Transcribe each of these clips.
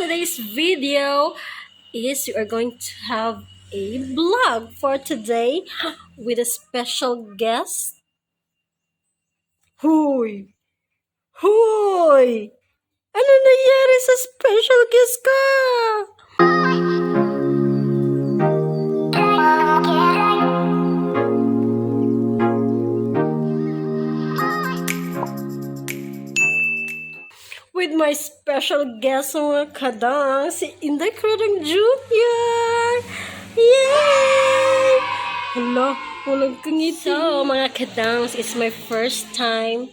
today's video is we are going to have a vlog for today with a special guest. Huy! Huy! Ano nangyari sa special guest ka? With my special guest mga kadang, si Inday Kuradangerz Jr. Yay! Hala, walang kangiti. So, mga kadang, it's my first time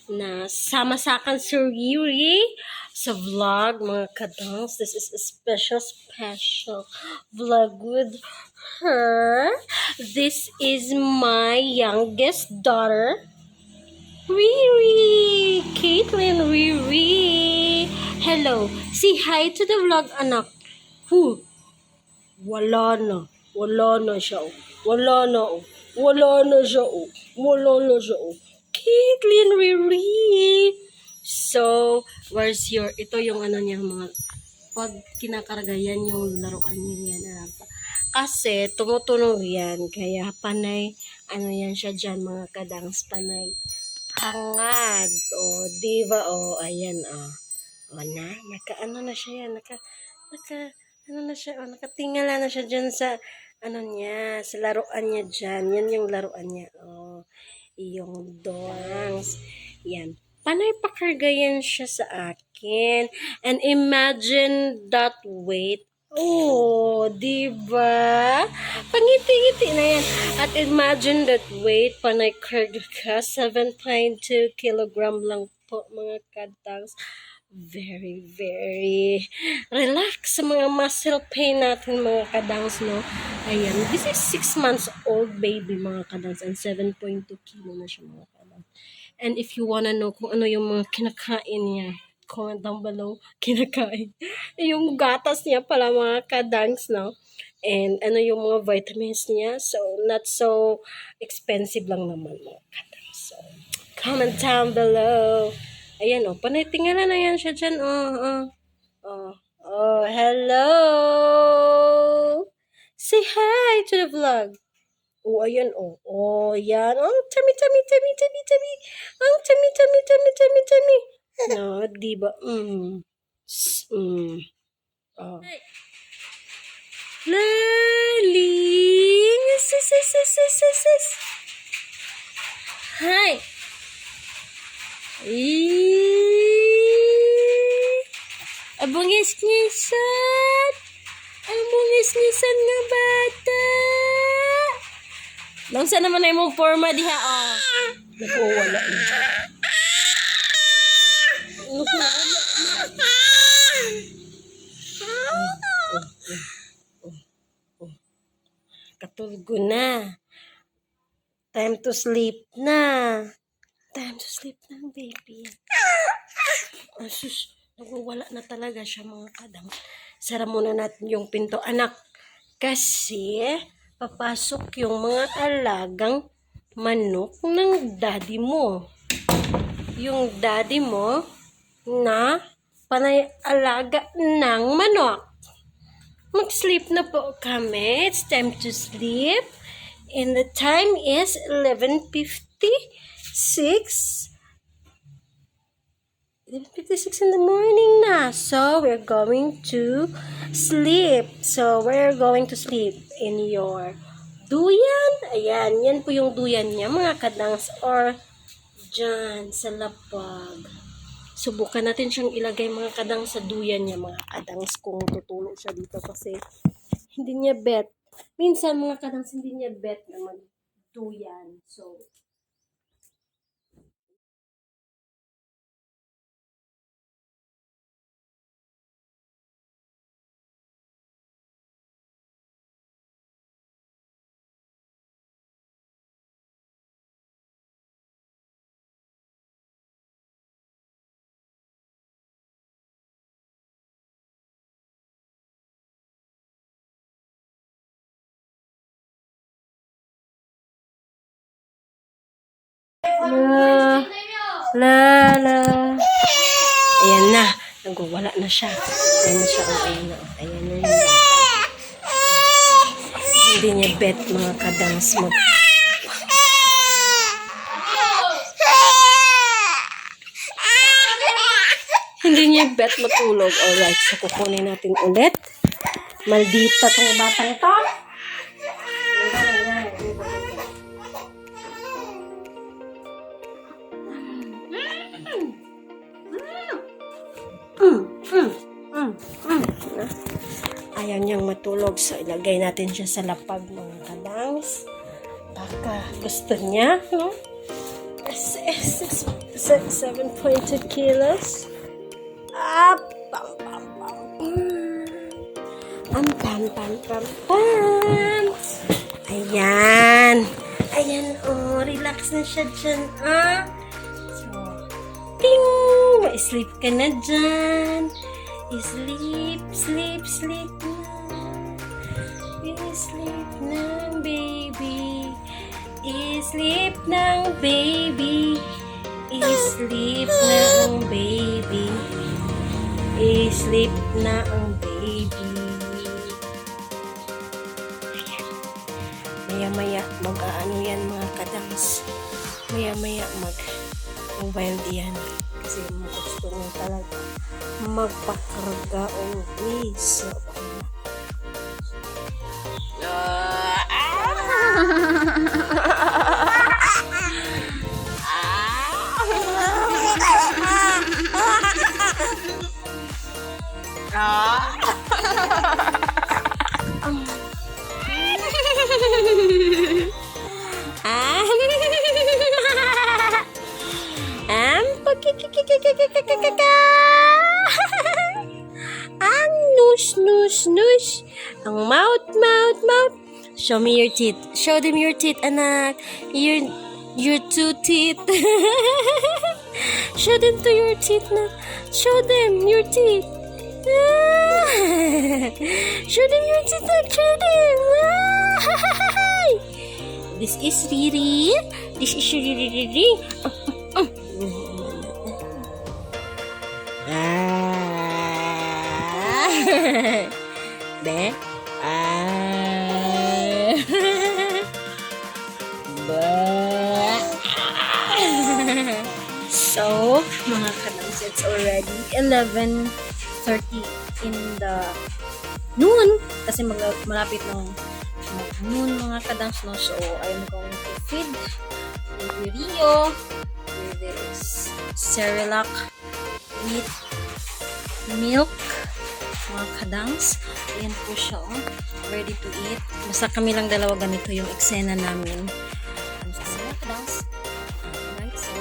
na sama sa akin si Riri sa vlog, mga kadang. This is a special vlog with her. This is my youngest daughter, Riri! Caitlin Riri! Hello! Say hi to the vlog, anak. Wala na. Wala na siya, oh. Wala na, oh. Wala na siya, oh. Wala na siya, oh. Caitlin Riri! So, where's your... Ito yung ano niya, mga... Pag kinakarga yan, yung laruan niya yan. Kasi, tumutunog yan. Kaya, panay... Ano yan siya dyan, mga kadangs, panay. Hangad. O, diba? O, ayan, o. O na, ano na siya yan. Ano na siya, o, nakatingala na siya dyan sa, ano niya, sa laruan niya dyan. Yan yung laruan niya. O, yung dongs. Yan. Panay pakargayan siya sa akin. And imagine that weight. Oh, diba? Pangiti-ngiti na yan. At imagine that weight, panay karga ka, 7.2 kilogram lang po, mga kadangs. Very, very relax sa mga muscle pain natin, mga kadangs, no? Ayan, this is 6 months old baby, mga kadangs, and 7.2 kilo na siya, mga kadangs. And if you wanna know kung ano yung mga kinakain niya, comment down below, kinakain. Yung gatas niya pala, mga kadangs, no? And ano yung mga vitamins niya. So, not so expensive lang naman, mga kadangs. So, comment down below. Ayan, oh. Panay tingala na yan siya dyan. Oh, hello! Say hi to the vlog. Oh, ayan, oh. Oh, yan. Oh, tummy. Oh, tummy. No, diba? Oh. Laling! Sis. Hi! Abungis-ngisan! Abungis-ngisan nga bata! Langsa naman na imong forma diha, oh. Naku, wala. Katulog na. Time to sleep na. Time to sleep na, baby. Asus, nagwawala na talaga siya, mga kadang. Sara muna natin yung pinto, anak. Kasi, papasok yung mga alagang manok ng daddy mo. Yung daddy mo na panay alaga ng manok. Mag-sleep na po kami. It's time to sleep. And the time is 11:56. 11:56 in the morning na. So, we're going to sleep. So, we're going to sleep in your duyan. Ayan, yan po yung duyan niya, mga kadangs. Or, dyan, sa lapag. Subukan natin siyang ilagay, mga kadang, sa duyan niya, mga kadangs, kung tutulog siya dito kasi hindi niya bet. Minsan, mga kadangs, hindi niya bet na mag-duyan. So, La. Ayan na. Nagwawala na siya. Ayan na siya. Ayan na. Ayan na yun. Hindi niya bet mga kadangs mag... Hindi niya bet matulog. Alright, so kukunin natin ulit. Maldita tong batang to. Ayaw niyang matulog, so ilagay natin siya sa lapag mga kadangs. Baka gusto niya, no? 7.2 kilos. Pam, pam, pam, pam, pam, pam, pam, pam. Ayan. Ayan, oh, relax na siya dyan, ah. So, ting! Ma-sleep ka na dyan. Sleep, sleep, sleep na. Sleep ng baby. Sleep ng baby. Sleep ng baby. Sleep na ang baby. Maya-maya mag-aano yan mga kadangs. Maya-maya mag-mobile yan. Kasi gusto mo talaga magpakarga always. So, ang nush. Ang mouth. Show me your teeth. Show them your teeth, anak. Your two teeth. Show them to your teeth na. Show them your teeth. Show them your teeth na. Show them. This is Riri. This is Riri. Be. So, mga kadangs, it's already 11:30 in the noon. Kasi malapit ng noon mga kadangs, no? So, I'm going to feed Baby Rio with this Cerelac with milk. Mga kadangs, ayan po siya, oh. Ready to eat. Basta kami lang dalawa, ganito yung eksena namin. Mga kadangs. Alright, so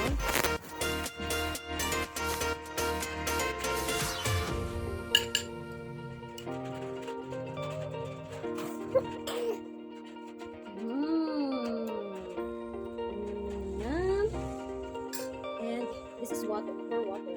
and this is water, for water.